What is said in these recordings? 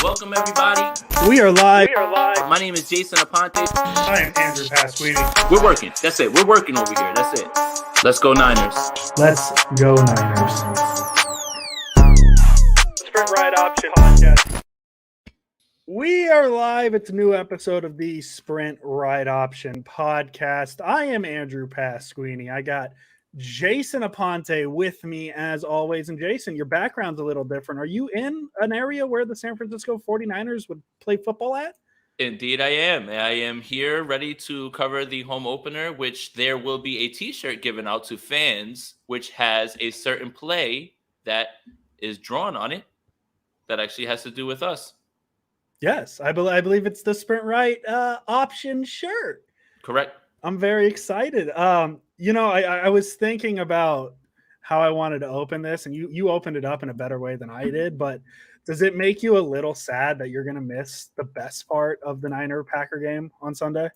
Welcome, everybody. We are live. My name is Jason Aponte. I am Andrew Pasquini. We're working. That's it. We're working over here. That's it. Let's go Niners. Let's go Niners. Sprint Ride Option Podcast. We are live. It's a new episode of the Sprint Ride Option Podcast. I am Andrew Pasquini. I got Jason Aponte with me as always. And Jason, your background's a little different. Are you in an area where the San Francisco 49ers would play football at? Indeed, I am. I am here ready to cover the home opener, which there will be a T-shirt given out to fans, which has a certain play that is drawn on it that actually has to do with us. Yes, I believe it's the Sprint Right option shirt. Correct. I'm very excited. I was thinking about how I wanted to open this, and you opened it up in a better way than I did. But does it make you a little sad that you're going to miss the best part of the Niner-Packer game on Sunday?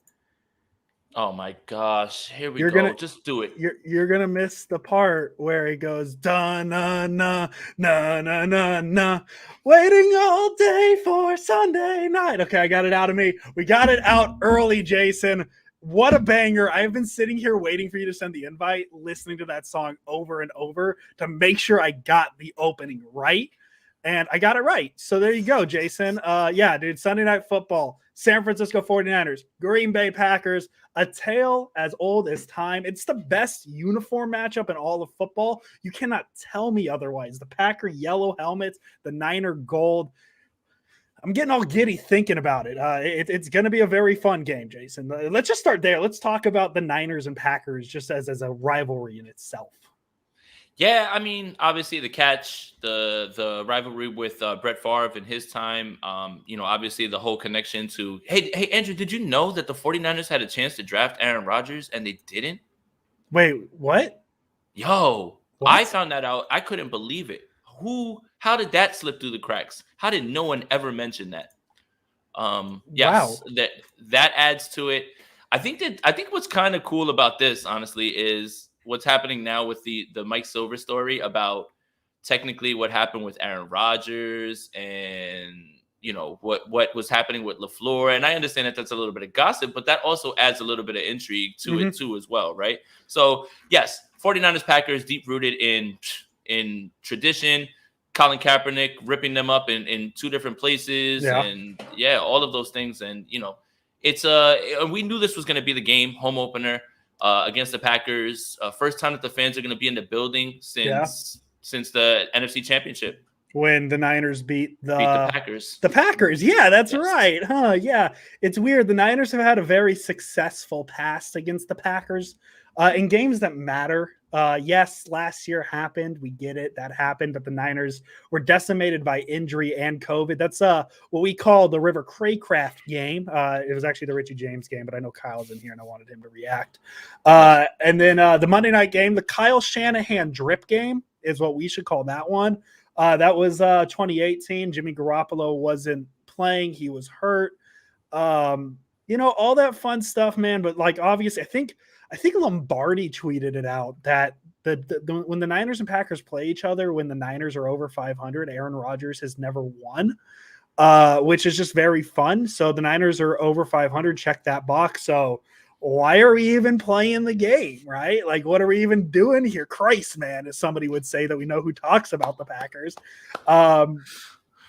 Oh my gosh! Here we go. Just do it. You're gonna miss the part where he goes da na na na na na na, waiting all day for Sunday night. Okay, I got it out of me. We got it out early, Jason. What a banger. I've been sitting here waiting for you to send the invite, listening to that song over and over to make sure I got the opening right. And I got it right. So there you go, Jason. Dude, Sunday Night Football, San Francisco 49ers, Green Bay Packers, a tale as old as time. It's the best uniform matchup in all of football. You cannot tell me otherwise. The Packer yellow helmets, the Niner gold. I'm getting all giddy thinking about it. It's going to be a very fun game, Jason. Let's just start there. Let's talk about the Niners and Packers just as a rivalry in itself. Yeah, I mean, obviously the rivalry with Brett Favre in his time, obviously the whole connection to, hey, Andrew, did you know that the 49ers had a chance to draft Aaron Rodgers and they didn't? Wait, what? What? I found that out. I couldn't believe it. How did that slip through the cracks? How did no one ever mention that? Yes, wow. That adds to it. I think what's kind of cool about this, honestly, is what's happening now with the Mike Silver story about technically what happened with Aaron Rodgers and, what was happening with LaFleur. And I understand that that's a little bit of gossip, but that also adds a little bit of intrigue to it too as well, right? So, yes, 49ers Packers deep-rooted in tradition. Colin Kaepernick ripping them up in two different places. Yeah. And, all of those things. And, it's we knew this was going to be the game, home opener. Against the Packers, first time that the fans are going to be in the building since the NFC Championship. When the Niners beat the Packers. The Packers, yeah, that's right. Huh? Yeah, it's weird. The Niners have had a very successful past against the Packers in games that matter. Yes, last year happened. We get it. That happened. But the Niners were decimated by injury and COVID. That's what we call the River Craycraft game. It was actually the Richie James game, but I know Kyle's in here and I wanted him to react. And then the Monday night game, the Kyle Shanahan drip game is what we should call that one. That was 2018. Jimmy Garoppolo wasn't playing. He was hurt. All that fun stuff, man. But obviously, I think Lombardi tweeted it out that when the Niners and Packers play each other, when the Niners are over 500, Aaron Rodgers has never won, which is just very fun. So the Niners are over 500. Check that box. So why are we even playing the game, right? What are we even doing here? Christ, man, as somebody would say that we know who talks about the Packers,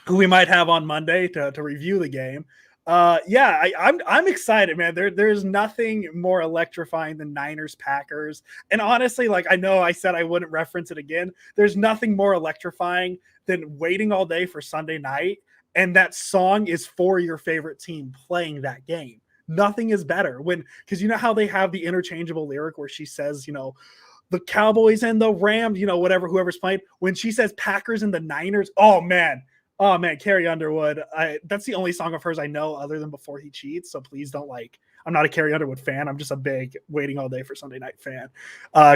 who we might have on Monday to review the game. I'm excited, man. There's nothing more electrifying than Niners Packers. And honestly, I know I said I wouldn't reference it again. There's nothing more electrifying than waiting all day for Sunday night. And that song is for your favorite team playing that game. Nothing is better because you know how they have the interchangeable lyric where she says, the Cowboys and the Rams, whoever's playing. When she says Packers and the Niners, oh man, Carrie Underwood. That's the only song of hers I know other than Before He Cheats. So please don't I'm not a Carrie Underwood fan. I'm just a big waiting all day for Sunday night fan.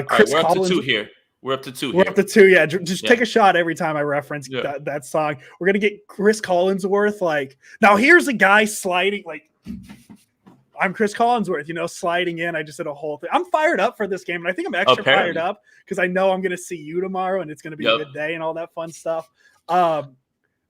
Chris Collins, up to two here. We're up to two. We're up to two. Yeah. Just take a shot every time I reference that song. We're going to get Chris Collinsworth. Now here's a guy sliding I'm Chris Collinsworth, sliding in. I just did a whole thing. I'm fired up for this game. And I think I'm extra fired up because I know I'm going to see you tomorrow and it's going to be a good day and all that fun stuff.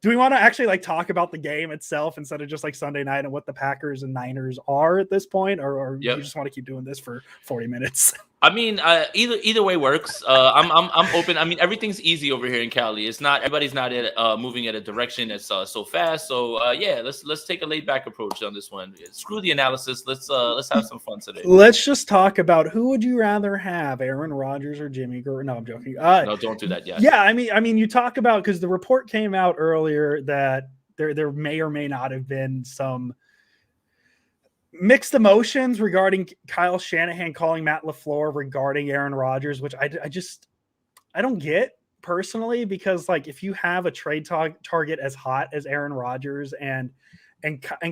Do we want to actually like talk about the game itself instead of just like Sunday night and what the Packers and Niners are at this point, or you just want to keep doing this for 40 minutes? I mean, either way works. I'm open. I mean, everything's easy over here in Cali. It's not everybody's not moving at a direction that's so fast. So yeah, let's take a laid back approach on this one. Screw the analysis. Let's have some fun today. Let's just talk about who would you rather have, Aaron Rodgers or Jimmy Garoppolo? No, I'm joking. No, don't do that yet. Yeah, I mean, you talk about because the report came out earlier that there may or may not have been some mixed emotions regarding Kyle Shanahan calling Matt LaFleur regarding Aaron Rodgers, which I don't get personally, because like if you have a trade target as hot as Aaron Rodgers and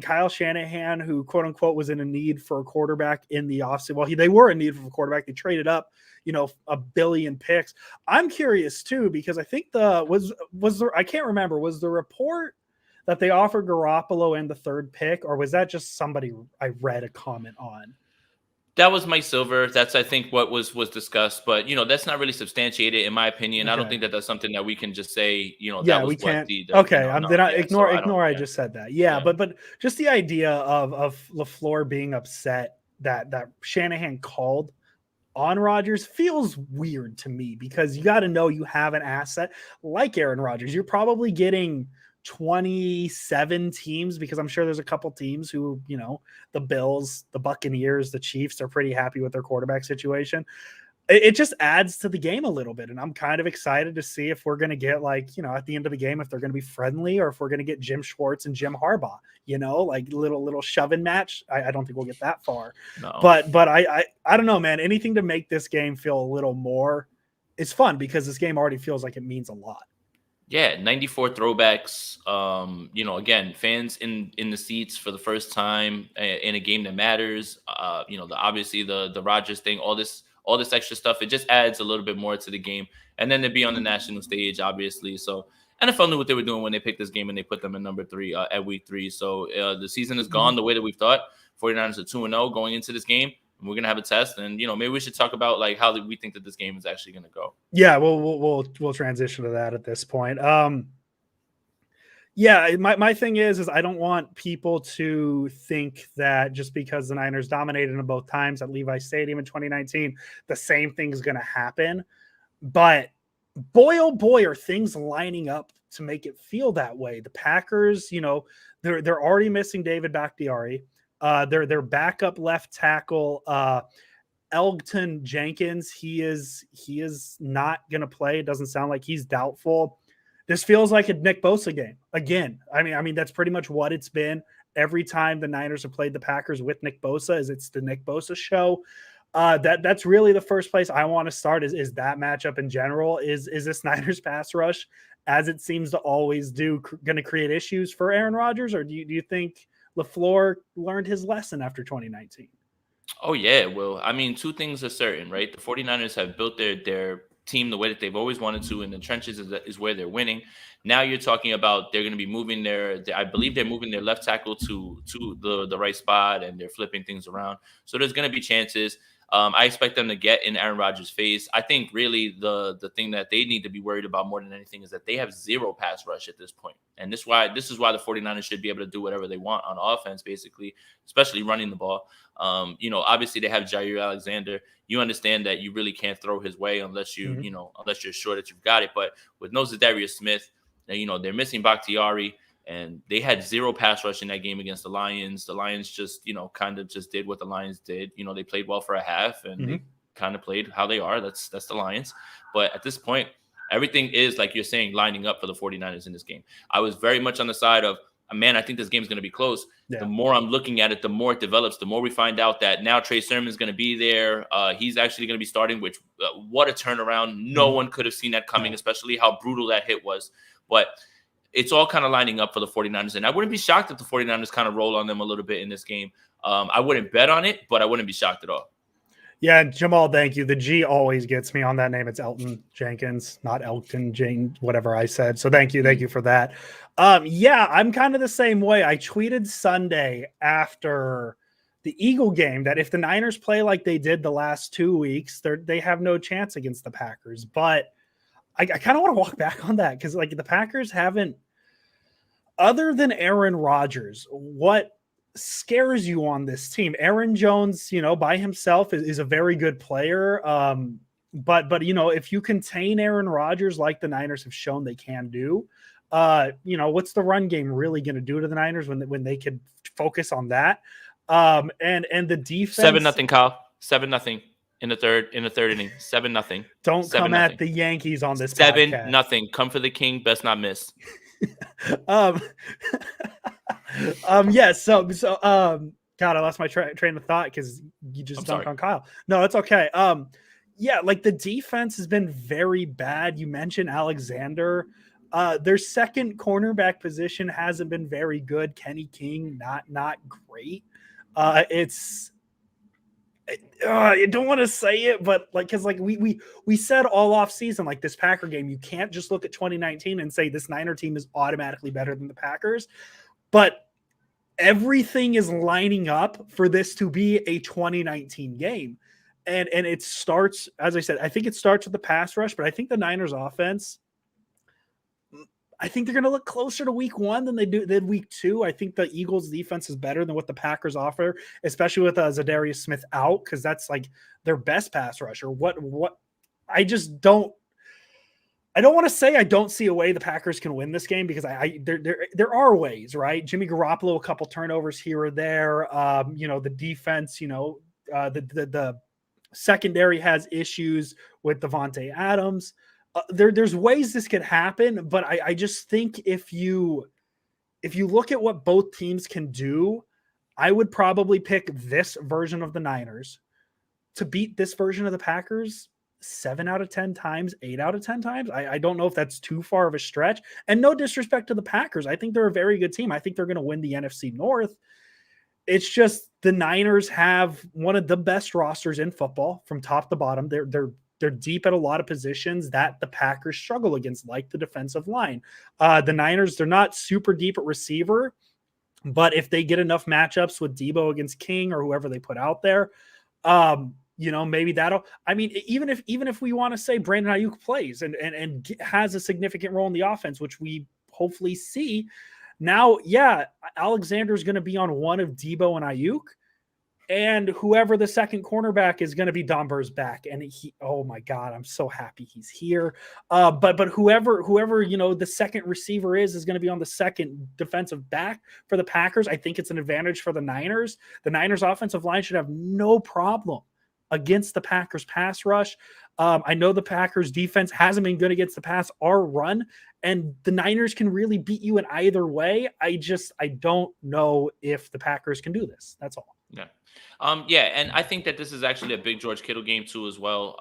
Kyle Shanahan, who quote unquote was in a need for a quarterback in the offseason, well, they were in need for a quarterback. They traded up, $1 billion picks. I'm curious too, because I think I can't remember, was the report that they offered Garoppolo and the third pick, or was that just somebody I read a comment on? That was Mike Silver. That's, I think, what was discussed, but that's not really substantiated in my opinion. Okay. I don't think that that's something that we can just say. That was we can't. Then ignore. I just said that. Yeah. But just the idea of LaFleur being upset that Shanahan called on Rodgers feels weird to me, because you got to know you have an asset like Aaron Rodgers. You're probably getting 27 teams, because I'm sure there's a couple teams who, the Bills, the Buccaneers, the Chiefs are pretty happy with their quarterback situation. It just adds to the game a little bit. And I'm kind of excited to see if we're going to get at the end of the game, if they're going to be friendly, or if we're going to get Jim Schwartz and Jim Harbaugh, like little shoving match. I don't think we'll get that far, no. But I don't know, man, anything to make this game feel a little more is fun, because this game already feels like it means a lot. Yeah, 94 throwbacks. Again, fans in the seats for the first time in a game that matters. Obviously the Rodgers thing, all this extra stuff, it just adds a little bit more to the game. And then to be on the national stage, obviously. So NFL knew what they were doing when they picked this game and they put them in number 3 at week 3. So the season is gone the way that we thought. 49ers are 2-0 going into this game. We're gonna have a test, and maybe we should talk about like how we think that this game is actually gonna go. Yeah, we'll transition to that at this point. Yeah, my thing is I don't want people to think that just because the Niners dominated them both times at Levi Stadium in 2019, the same thing's gonna happen. But boy, oh boy, are things lining up to make it feel that way. The Packers, they're already missing David Bakhtiari. Their backup left tackle, Elgton Jenkins, he is not going to play. It doesn't sound like he's doubtful. This feels like a Nick Bosa game again. I mean that's pretty much what it's been every time the Niners have played the Packers with Nick Bosa. It's the Nick Bosa show. That's really the first place I want to start is that matchup in general. Is this Niners pass rush, as it seems to always do, going to create issues for Aaron Rodgers, or do you think LaFleur learned his lesson after 2019? Oh, yeah. Well, I mean, two things are certain, right? The 49ers have built their team the way that they've always wanted to, in the trenches is where they're winning. Now you're talking about they're going to be moving I believe they're moving their left tackle to the right spot, and they're flipping things around. So there's going to be chances. I expect them to get in Aaron Rodgers' face. I think really the thing that they need to be worried about more than anything is that they have zero pass rush at this point. And this is why the 49ers should be able to do whatever they want on offense, basically, especially running the ball. Obviously they have Jair Alexander. You understand that you really can't throw his way unless unless you're sure that you've got it. But with no Zadarius Smith, they're missing Bakhtiari. And they had zero pass rush in that game against the Lions. The Lions just, kind of just did what the Lions did. They played well for a half, and they kind of played how they are. That's the Lions. But at this point, everything is, like you're saying, lining up for the 49ers in this game. I was very much on the side of, man, I think this game's going to be close. Yeah. The more I'm looking at it, the more it develops, the more we find out that now Trey Sermon's going to be there. He's actually going to be starting, which what a turnaround. No one could have seen that coming, especially how brutal that hit was. But it's all kind of lining up for the 49ers. And I wouldn't be shocked if the 49ers kind of roll on them a little bit in this game. I wouldn't bet on it, but I wouldn't be shocked at all. Yeah, Jamal, thank you. The G always gets me on that name. It's Elgton Jenkins, not Elgton Jane, whatever I said. So thank you for that. Yeah, I'm kind of the same way. I tweeted Sunday after the Eagle game that if the Niners play like they did the last 2 weeks, they have no chance against the Packers. But I kind of want to walk back on that, because like the Packers haven't other than Aaron Rodgers, what scares you on this team? Aaron Jones, by himself is a very good player. But if you contain Aaron Rodgers like the Niners have shown they can do, what's the run game really going to do to the Niners when they could focus on that? And the defense 7-0, Kyle. 7-0 in the third inning. 7-0. Don't 7-0. come at the Yankees on this 7-0. Come for the king. Best not miss. Yeah. So God, I lost my train of thought because you just dunked on Kyle. No, it's okay. Yeah, like the defense has been very bad. You mentioned Alexander. Their second cornerback position hasn't been very good. Kenny King, not great. I don't want to say it, but because we said all off season, like this Packer game, you can't just look at 2019 and say this Niner team is automatically better than the Packers, but everything is lining up for this to be a 2019 game. And it starts, as I said, I think it starts with the pass rush, but I think the Niners offense, I think they're going to look closer to week 1 than they did week 2. I think the Eagles defense is better than what the Packers offer, especially with Zadarius Smith out, because that's like their best pass rusher. What I just don't. I don't want to say I don't see a way the Packers can win this game, because there are ways, right? Jimmy Garoppolo, a couple turnovers here or there. The defense, the secondary has issues with Davante Adams. There's ways this could happen, but I just think if you look at what both teams can do, I would probably pick this version of the Niners to beat this version of the Packers 7 out of 10 times, 8 out of 10 times. I don't know if that's too far of a stretch. And no disrespect to the Packers. I think they're a very good team. I think they're going to win the NFC North. It's just the Niners have one of the best rosters in football from top to bottom. They're deep at a lot of positions that the Packers struggle against, like the defensive line. The Niners, they're not super deep at receiver, but if they get enough matchups with Debo against King or whoever they put out there, maybe that'll. I mean, even if we want to say Brandon Ayuk plays and has a significant role in the offense, which we hopefully see. Now, yeah, Alexander's going to be on one of Debo and Ayuk, and whoever the second cornerback is going to be Domber's back. And oh my God, I'm so happy he's here. But whoever, the second receiver is going to be on the second defensive back for the Packers. I think it's an advantage for the Niners. The Niners offensive line should have no problem against the Packers pass rush. I know the Packers defense hasn't been good against the pass or run, and the Niners can really beat you in either way. I don't know if the Packers can do this. That's all. Yeah. And I think that this is actually a big George Kittle game too, as well.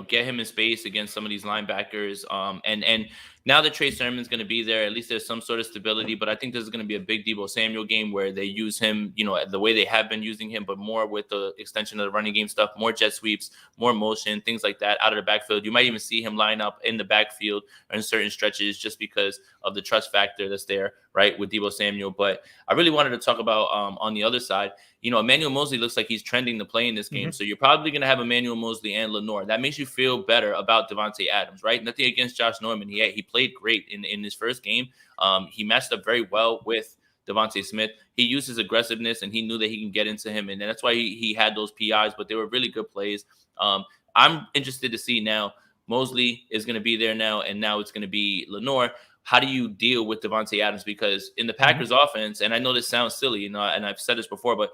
Get him in space against some of these linebackers. And now that Trey Sermon's going to be there, at least there's some sort of stability. But I think this is going to be a big Deebo Samuel game where they use him, the way they have been using him, but more with the extension of the running game stuff, more jet sweeps, more motion, things like that out of the backfield. You might even see him line up in the backfield in certain stretches just because of the trust factor that's there, right, with Deebo Samuel. But I really wanted to talk about on the other side, Emmanuel Mosley looks like he's trending to play in this game. So you're probably going to have Emmanuel Mosley and Lenore. That makes you feel better about Davante Adams, right? Nothing against Josh Norman. He played great in his first game. He matched up very well with Devontae Smith. He used his aggressiveness, and he knew that he can get into him. And that's why he had those PIs, but they were really good plays. I'm interested to see now. Mosley is going to be there now, and now it's going to be Lenore. How do you deal with Davante Adams? Because in the Packers offense, and I know this sounds silly, and I've said this before, but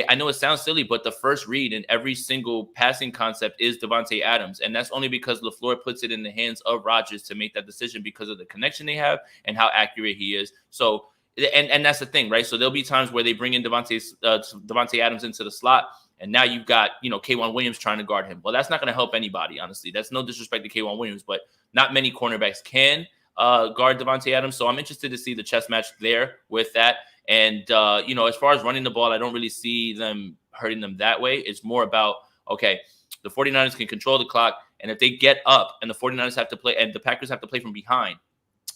I know it sounds silly, but the first read in every single passing concept is Davante Adams. And that's only because LaFleur puts it in the hands of Rodgers to make that decision because of the connection they have and how accurate he is. So, and that's the thing, right? So there'll be times where they bring in Davante Adams into the slot, and now you've got, K'Wan Williams trying to guard him. Well, that's not going to help anybody, honestly. That's no disrespect to K'Wan Williams, but not many cornerbacks can guard Davante Adams. So I'm interested to see the chess match there with that. And, as far as running the ball, I don't really see them hurting them that way. It's more about, okay, the 49ers can control the clock. And if they get up and the 49ers have to play and the Packers have to play from behind,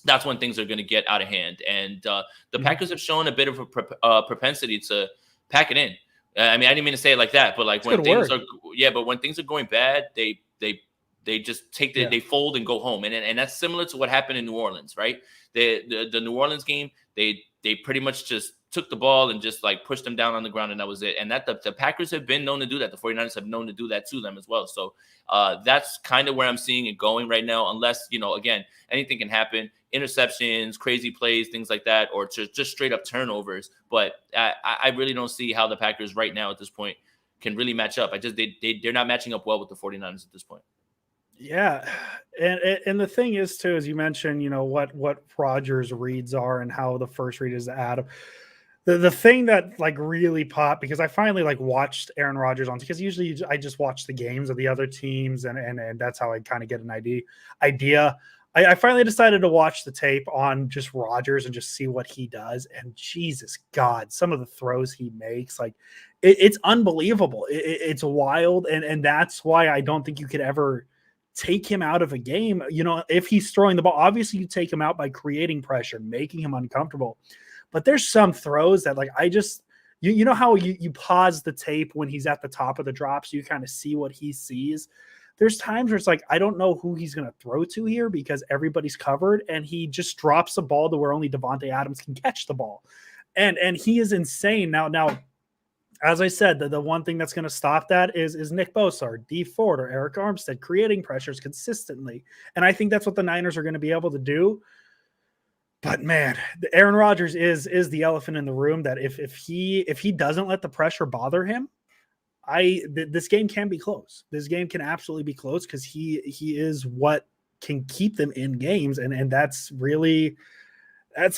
that's when things are going to get out of hand. And the Packers have shown a bit of a propensity to pack it in. I mean, I didn't mean to say it like that, but like when things are, when things are going bad, they They just take they fold and go home, and that's similar to what happened in New Orleans, right? The New Orleans game, they pretty much just took the ball and just like pushed them down on the ground, and that was it. And that the Packers have been known to do that. The 49ers have known to do that to them as well. So that's kind of where I'm seeing it going right now, unless, again, anything can happen. Interceptions, crazy plays, things like that, or just straight up turnovers. But I really don't see how the Packers right now at this point can really match up. They're not matching up well with the 49ers at this point. Yeah. And the thing is too, as you mentioned, what Rodgers' reads are and how the first read is Adam. The thing that like really popped, because I finally like watched Aaron Rodgers on, because usually I just watch the games of the other teams and that's how I kind of get an idea. I finally decided to watch the tape on just Rodgers and just see what he does. And Jesus God, some of the throws he makes, like it's unbelievable. It's wild. And that's why I don't think you could ever take him out of a game. If he's throwing the ball, obviously you take him out by creating pressure, making him uncomfortable. But there's some throws that like I just you know how you pause the tape when he's at the top of the drop so you kind of see what he sees. There's times where it's like I don't know who he's going to throw to here because everybody's covered, and he just drops the ball to where only Devontae Adams can catch the ball, and he is insane. Now, as I said, the one thing that's going to stop that is Nick Bosa or Dee Ford or Eric Armstead creating pressures consistently, and I think that's what the Niners are going to be able to do. But man, Aaron Rodgers is the elephant in the room. That if he doesn't let the pressure bother him, this game can be close. This game can absolutely be close because he is what can keep them in games, and that's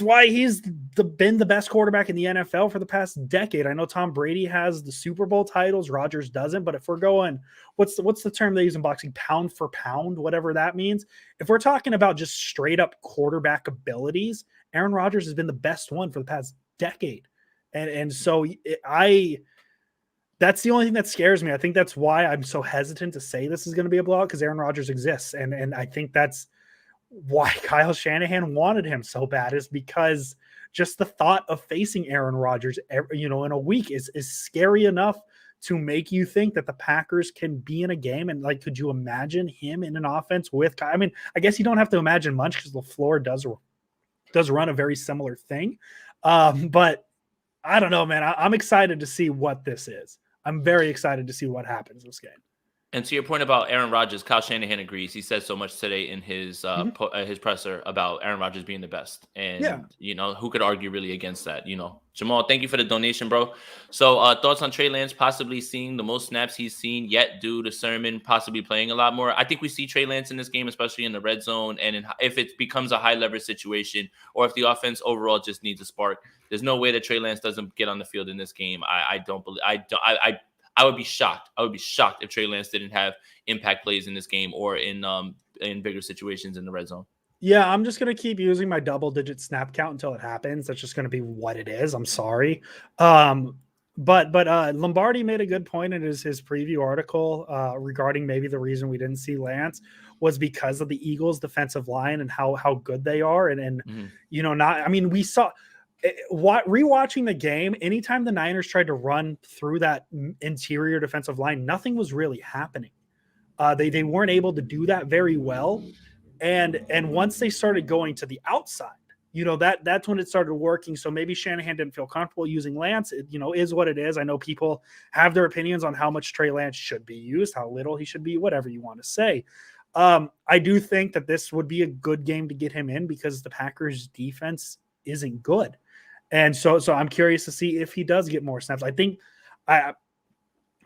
why he's been the best quarterback in the NFL for the past decade. I know Tom Brady has the Super Bowl titles, Rodgers doesn't, but if we're going, what's the term they use in boxing? Pound for pound, whatever that means. If we're talking about just straight up quarterback abilities, Aaron Rodgers has been the best one for the past decade. And so that's the only thing that scares me. I think that's why I'm so hesitant to say this is going to be a blowout, because Aaron Rodgers exists. And I think that's why Kyle Shanahan wanted him so bad, is because just the thought of facing Aaron Rodgers, in a week is scary enough to make you think that the Packers can be in a game. And like, could you imagine him in an offense with Kyle? I mean, I guess you don't have to imagine much because LaFleur does run a very similar thing. But I don't know, man. I'm excited to see what this is. I'm very excited to see what happens this game. And to your point about Aaron Rodgers, Kyle Shanahan agrees. He said so much today in his his presser about Aaron Rodgers being the best. And, who could argue really against that? Jamal, thank you for the donation, bro. So thoughts on Trey Lance possibly seeing the most snaps he's seen yet due to Sermon possibly playing a lot more? I think we see Trey Lance in this game, especially in the red zone. And if it becomes a high leverage situation, or if the offense overall just needs a spark, there's no way that Trey Lance doesn't get on the field in this game. I would be shocked. I would be shocked if Trey Lance didn't have impact plays in this game or in bigger situations in the red zone. Yeah, I'm just going to keep using my double-digit snap count until it happens. That's just going to be what it is. I'm sorry. But Lombardi made a good point in his preview article regarding maybe the reason we didn't see Lance was because of the Eagles' defensive line and how good they are. We saw – rewatching the game, anytime the Niners tried to run through that interior defensive line, nothing was really happening. They weren't able to do that very well. And once they started going to the outside, that's when it started working. So maybe Shanahan didn't feel comfortable using Lance. It, is what it is. I know people have their opinions on how much Trey Lance should be used, how little he should be, whatever you want to say. I do think that this would be a good game to get him in because the Packers defense isn't good. And so I'm curious to see if he does get more snaps. I think I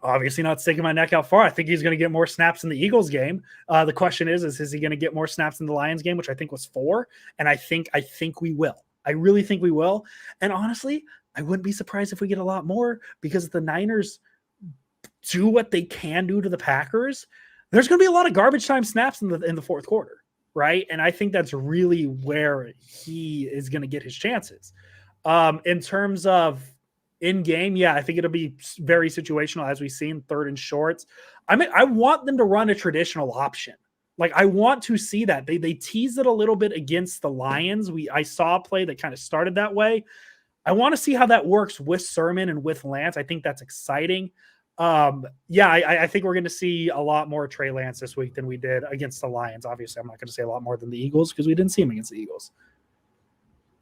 obviously not sticking my neck out far. I think he's going to get more snaps in the Eagles game. The question is he going to get more snaps in the Lions game, which I think was 4. And I think we will. I really think we will. And honestly, I wouldn't be surprised if we get a lot more because the Niners do what they can do to the Packers. There's going to be a lot of garbage time snaps in the fourth quarter, right? And I think that's really where he is going to get his chances. In terms of in-game, yeah, I think it'll be very situational as we've seen, third and shorts. I want them to run a traditional option. Like, I want to see that. They teased it a little bit against the Lions. I saw a play that kind of started that way. I want to see how that works with Sermon and with Lance. I think that's exciting. I think we're going to see a lot more Trey Lance this week than we did against the Lions. Obviously, I'm not going to say a lot more than the Eagles because we didn't see him against the Eagles.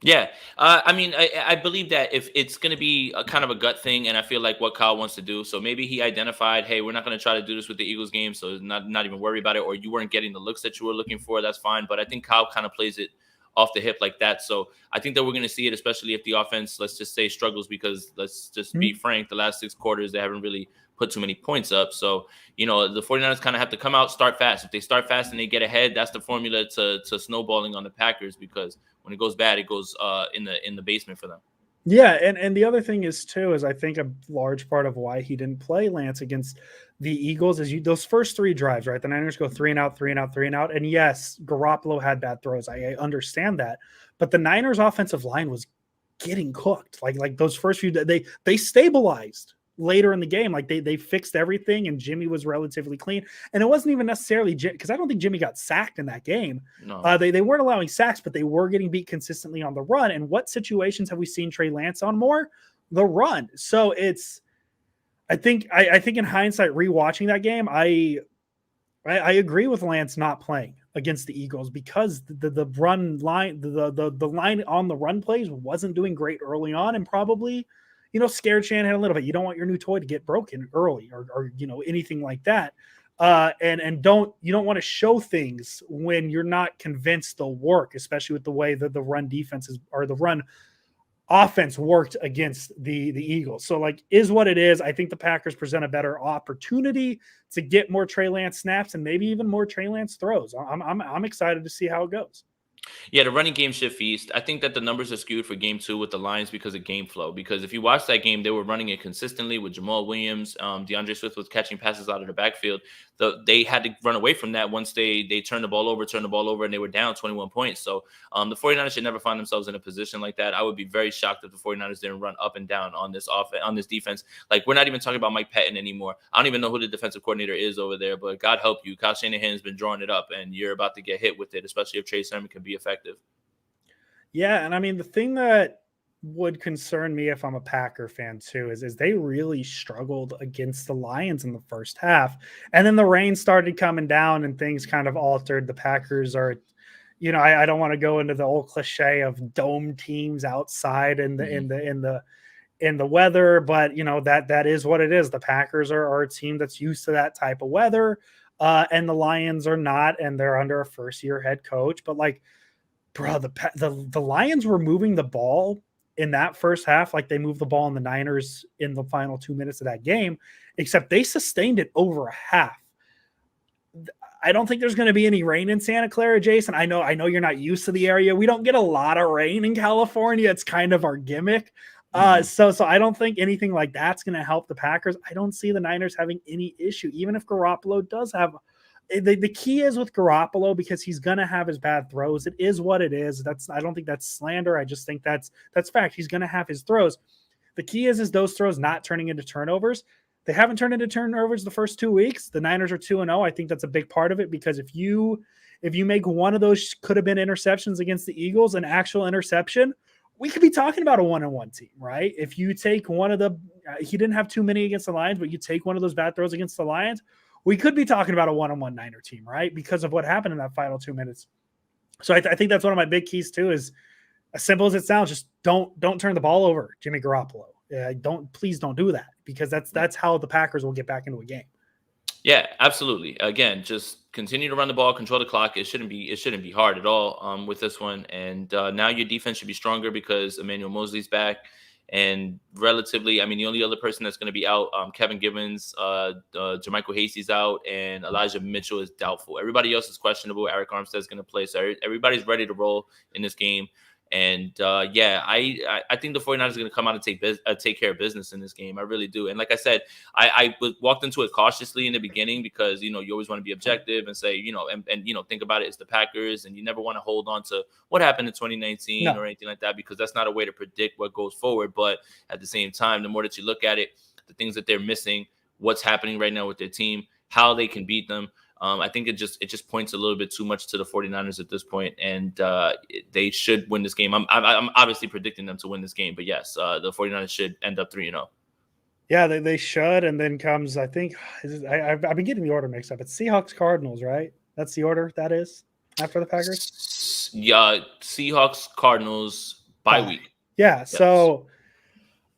Yeah, I believe that if it's going to be a kind of a gut thing, and I feel like what Kyle wants to do, so maybe he identified, hey, we're not going to try to do this with the Eagles game, so not even worry about it, or you weren't getting the looks that you were looking for, that's fine. But I think Kyle kind of plays it off the hip like that. So I think that we're going to see it, especially if the offense, let's just say, struggles, because let's just be frank, the last 6 quarters, they haven't really put too many points up. So, the 49ers kind of have to come out, start fast. If they start fast and they get ahead, that's the formula to snowballing on the Packers, because when it goes bad, it goes in the basement for them. Yeah, and the other thing is I think a large part of why he didn't play Lance against the Eagles is those first 3 drives, right? The Niners go 3 and out, 3 and out, 3 and out. And yes, Garoppolo had bad throws. I understand that. But the Niners offensive line was getting cooked. Like those first few, they stabilized later in the game. Like they fixed everything, and Jimmy was relatively clean. And it wasn't even necessarily because I don't think Jimmy got sacked in that game. No. They weren't allowing sacks, but they were getting beat consistently on the run. And what situations have we seen Trey Lance on more? The run. So I think in hindsight, rewatching that game, I agree with Lance not playing against the Eagles because the run line, the line on the run plays wasn't doing great early on, and probably scared Shanahan a little bit. You don't want your new toy to get broken early or anything like that. And you don't want to show things when you're not convinced they'll work, especially with the way that the run defenses or the run offense worked against the Eagles. So is what it is. I think the Packers present a better opportunity to get more Trey Lance snaps and maybe even more Trey Lance throws. I'm excited to see how it goes. Yeah, the running game should feast. I think that the numbers are skewed for game 2 with the Lions because of game flow. Because if you watch that game, they were running it consistently with Jamal Williams. DeAndre Swift was catching passes out of the backfield. They had to run away from that once they turned the ball over, and they were down 21 points. So the 49ers should never find themselves in a position like that. I would be very shocked if the 49ers didn't run up and down on this offense, on this defense. Like, we're not even talking about Mike Pettin anymore. I don't even know who the defensive coordinator is over there, but God help you. Kyle Shanahan's been drawing it up, and you're about to get hit with it, especially if Trey Sermon can be effective. Yeah, and I mean, the thing that would concern me if I'm a Packer fan too is they really struggled against the Lions in the first half. And then the rain started coming down and things kind of altered. The Packers are, I don't want to go into the old cliche of dome teams outside in the weather, but that is what it is. The Packers are a team that's used to that type of weather. And the Lions are not, and they're under a first-year head coach. But bro, the Lions were moving the ball in that first half like they moved the ball in the Niners in the final 2 minutes of that game, except they sustained it over a half. I don't think there's going to be any rain in Santa Clara, Jason. I know you're not used to the area. We don't get a lot of rain in California. It's kind of our gimmick. So I don't think anything like that's going to help the Packers. I don't see the Niners having any issue, even if Garoppolo does have the key is with Garoppolo, because he's going to have his bad throws. It is what it is. I don't think that's slander. I just think that's fact. He's going to have his throws. The key is those throws not turning into turnovers. They haven't turned into turnovers the first 2 weeks. The Niners are 2-0. I think that's a big part of it, because if you make one of those could have been interceptions against the Eagles an actual interception, we could be talking about a 1-1 team, right? If you take one of he didn't have too many against the Lions, but you take one of those bad throws against the Lions, we could be talking about a 1-1 Niner team, right? Because of what happened in that final 2 minutes. So I think that's one of my big keys too, is as simple as it sounds, just don't turn the ball over, Jimmy Garoppolo. Please don't do that, because that's how the Packers will get back into a game. Yeah, absolutely. Again, just continue to run the ball, control the clock. It shouldn't be hard at all with this one. And now your defense should be stronger because Emmanuel Mosley's back. And relatively, I mean, the only other person that's going to be out, Kevin Givens, Jermichael Hasty's out, and Elijah Mitchell is doubtful. Everybody else is questionable. Eric Armstead's going to play. So everybody's ready to roll in this game. And I think the 49ers are going to come out and take care of business in this game. I really do. And like I said, I walked into it cautiously in the beginning because, you always want to be objective and say, and think about it as the Packers, and you never want to hold on to what happened in 2019 or anything like that, because that's not a way to predict what goes forward. But at the same time, the more that you look at it, the things that they're missing, what's happening right now with their team, how they can beat them, I think it just points a little bit too much to the 49ers at this point, and they should win this game. I'm obviously predicting them to win this game, but yes, the 49ers should end up 3-0. Yeah, they should. And then comes, I think, I've been getting the order mixed up. It's Seahawks Cardinals, right? That's the order that is after the Packers. Yeah, Seahawks, Cardinals, bye Bye. week. Yeah. Yes. So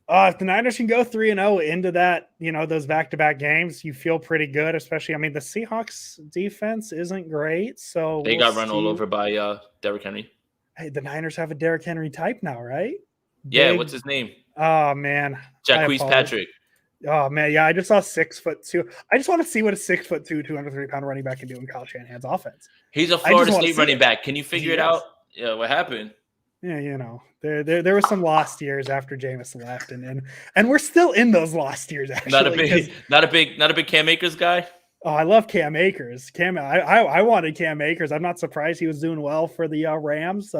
if the Niners can go 3-0 into that, those back-to-back games, you feel pretty good. Especially, I mean, the Seahawks defense isn't great, so They got run all over by Derrick Henry. Hey, the Niners have a Derrick Henry type now, right? Yeah, what's his name? Oh man, Jacquizz Patrick. Oh man, yeah, I just saw 6'2". I just want to see what a 6'2", 203-pound running back can do in Kyle Shanahan's offense. He's a Florida State running back. Can you figure it out? Yeah, what happened? Yeah, there was some lost years after Jameis left, and we're still in those lost years. Actually, not a big Cam Akers guy. Oh, I love Cam Akers. I wanted Cam Akers. I'm not surprised he was doing well for the Rams.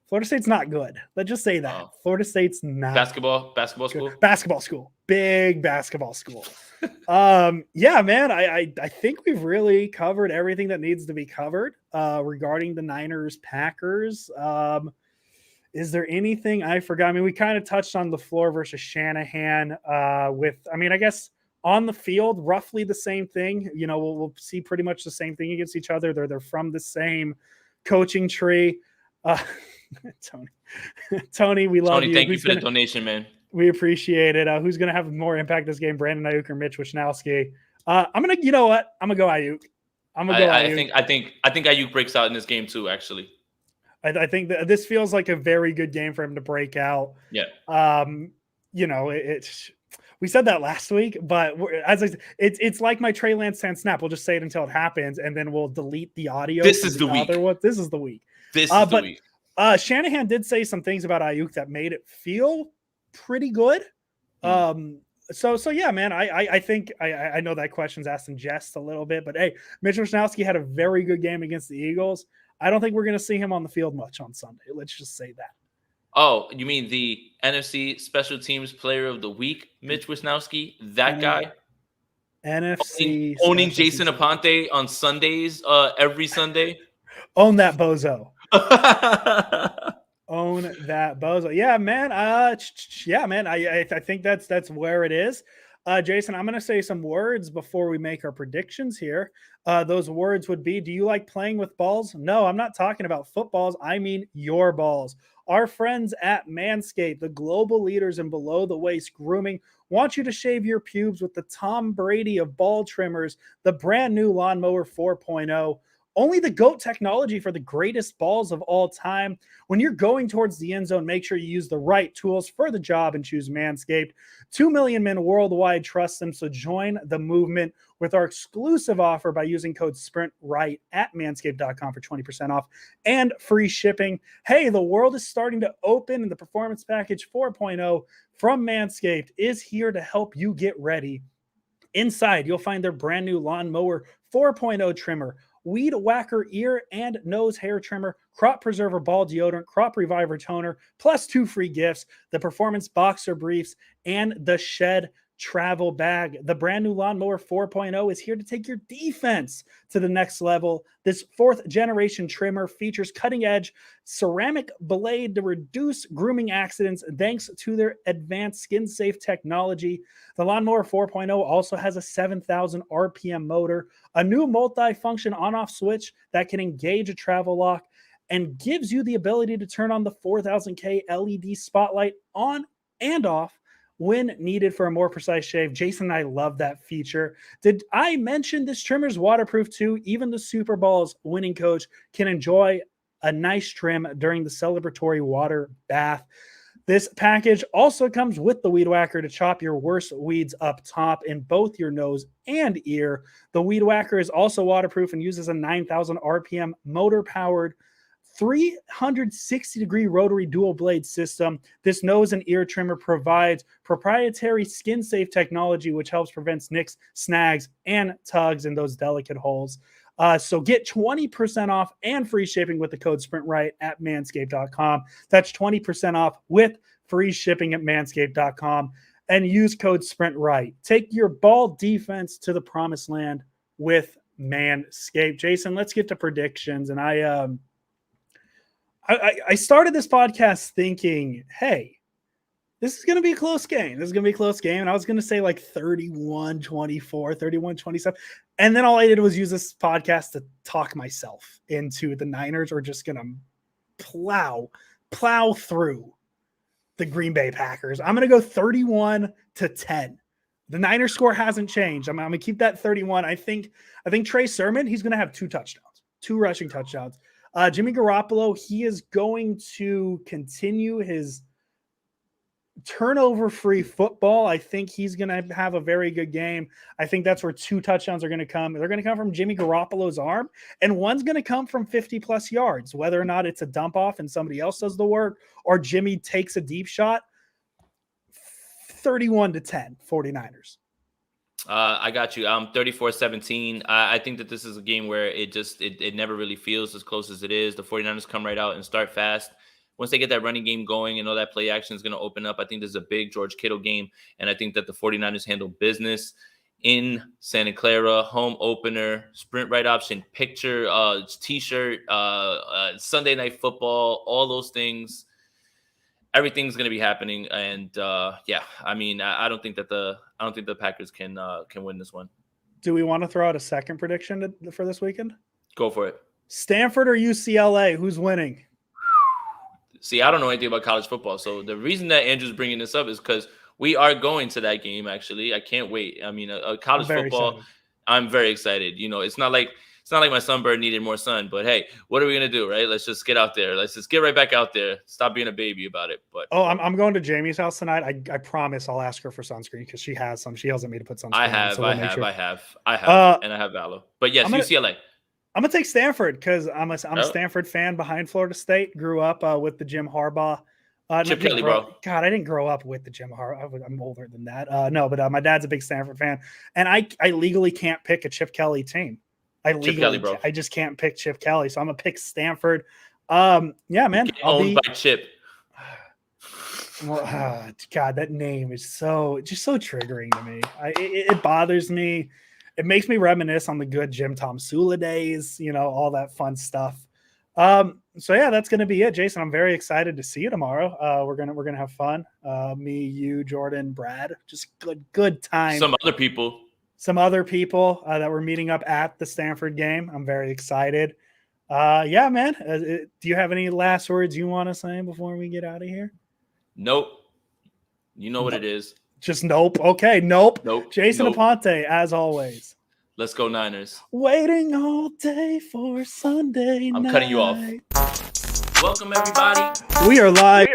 Florida State's not good. Let's just say that. Florida State's not basketball school. Basketball school. Big basketball school. Yeah, man. I think we've really covered everything that needs to be covered regarding the Niners Packers. Is there anything I forgot? I mean, we kind of touched on LaFleur versus Shanahan I guess on the field, roughly the same thing. We'll see pretty much the same thing against each other. They're from the same coaching tree. Tony, we love you. Tony, thank you for the donation, man. We appreciate it. Who's going to have more impact this game, Brandon Ayuk or Mitch Wishnowsky? You know what? I'm gonna go Ayuk. Ayuk. I think Ayuk breaks out in this game too. Actually, I think that this feels like a very good game for him to break out. Yeah. We said that last week, but it's like my Trey Lance snap. We'll just say it until it happens, and then we'll delete the audio. This is the week. This is the week. Shanahan did say some things about Ayuk that made it feel pretty good. So yeah, man, I think I know that question's asked in jest a little bit, but hey, Mitch Wishnowsky had a very good game against the Eagles. I don't think we're going to see him on the field much on Sunday. Let's just say that. Oh, you mean the NFC Special Teams Player of the Week, Mitch Wishnowsky? That guy? NFC owning Jason Aponte on Sundays, every Sunday. Own that bozo. Own that bozo. Yeah, man. I think that's where it is. Jason, I'm going to say some words before we make our predictions here. Those words would be, do you like playing with balls? No, I'm not talking about footballs. I mean your balls. Our friends at Manscaped, the global leaders in below-the-waist grooming, want you to shave your pubes with the Tom Brady of ball trimmers, the brand new Lawnmower 4.0. Only the GOAT technology for the greatest balls of all time. When you're going towards the end zone, make sure you use the right tools for the job and choose Manscaped. 2 million men worldwide trust them, so join the movement with our exclusive offer by using code SPRINTRIGHT at manscaped.com for 20% off and free shipping. Hey, the world is starting to open, and the Performance Package 4.0 from Manscaped is here to help you get ready. Inside, you'll find their brand new Lawnmower 4.0 trimmer, Weed Whacker ear and nose hair trimmer, Crop Preserver ball deodorant, Crop Reviver toner, plus 2 free gifts, the Performance Boxer briefs, and the Shed travel bag. The brand new Lawnmower 4.0 is here to take your defense to the next level. This 4th generation trimmer features cutting-edge ceramic blade to reduce grooming accidents thanks to their advanced skin-safe technology. The Lawnmower 4.0 also has a 7,000 RPM motor, a new multi-function on-off switch that can engage a travel lock, and gives you the ability to turn on the 4000K LED spotlight on and off when needed for a more precise shave. Jason and I love that feature. Did I mention this trimmer's waterproof too? Even the Super Bowl's winning coach can enjoy a nice trim during the celebratory water bath. This package also comes with the Weed Whacker to chop your worst weeds up top in both your nose and ear. The Weed Whacker is also waterproof and uses a 9,000 RPM motor-powered 360-degree rotary dual blade system. This nose and ear trimmer provides proprietary skin-safe technology, which helps prevent nicks, snags, and tugs in those delicate holes. So get 20% off and free shipping with the code SPRINTRIGHT at manscaped.com. That's 20% off with free shipping at manscaped.com and use code SPRINTRIGHT. Take your ball defense to the promised land with Manscaped. Jason, let's get to predictions. And I started this podcast thinking, hey, This is going to be a close game. And I was going to say like 31-24, 31-27. And then all I did was use this podcast to talk myself into the Niners are just going to plow through the Green Bay Packers. I'm going to go 31-10. The Niners score hasn't changed. I'm going to keep that 31. I think Trey Sermon, he's going to have 2 touchdowns, 2 rushing touchdowns. Jimmy Garoppolo, he is going to continue his turnover-free football. I think he's going to have a very good game. I think that's where 2 touchdowns are going to come. They're going to come from Jimmy Garoppolo's arm, and one's going to come from 50-plus yards, whether or not it's a dump off and somebody else does the work or Jimmy takes a deep shot. 31-10, 49ers. I got you. 34-17. I think that this is a game where it never really feels as close as it is. The 49ers come right out and start fast. Once they get that running game going and all that play action is going to open up, I think this is a big George Kittle game. And I think that the 49ers handle business in Santa Clara, home opener, sprint right option, picture, t-shirt, Sunday night football, all those things. Everything's going to be happening. And I don't think that the Packers can win this one. Do we want to throw out a second prediction for this weekend? Go for it. Stanford or UCLA? Who's winning? See, I don't know anything about college football. So the reason that Andrew's bringing this up is because we are going to that game, actually. I can't wait. I mean, college football, excited. I'm very excited. You know, it's not like my sunbird needed more sun. But, hey, what are we going to do, right? Let's just get out there. Let's just get right back out there. Stop being a baby about it. But I'm going to Jamie's house tonight. I promise I'll ask her for sunscreen because she has some. She yells at me to put sunscreen I have, and I have Valor. But, yes, UCLA. I'm going to take Stanford because I'm a Stanford fan behind Florida State. Grew up with the Jim Harbaugh. Chip Kelly, bro. God, I didn't grow up with the Jim Harbaugh. I'm older than that. But my dad's a big Stanford fan. And I legally can't pick a Chip Kelly team. I just can't pick Chip Kelly. So I'm going to pick Stanford. Yeah, man. Get owned by Chip. Well, God, that name is so triggering to me. It bothers me. It makes me reminisce on the good Jim Tom Sula days, all that fun stuff. So yeah, that's going to be it, Jason. I'm very excited to see you tomorrow. We're gonna have fun. Me, you, Jordan, Brad, just good time. Some other people that we're meeting up at the Stanford game. I'm very excited. Yeah, man. Do you have any last words you want to say before we get out of here? Nope. You know what it is. Just nope. Okay, nope. Jason Nope. Aponte, as always. Let's go Niners. Waiting all day for Sunday night. I'm cutting you off. Welcome, everybody. We are live.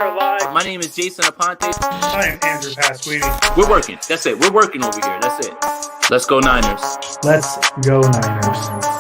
My name is Jason Aponte. I am Andrew Pasquini. We're working. That's it. We're working over here. That's it. Let's go Niners. Let's go Niners.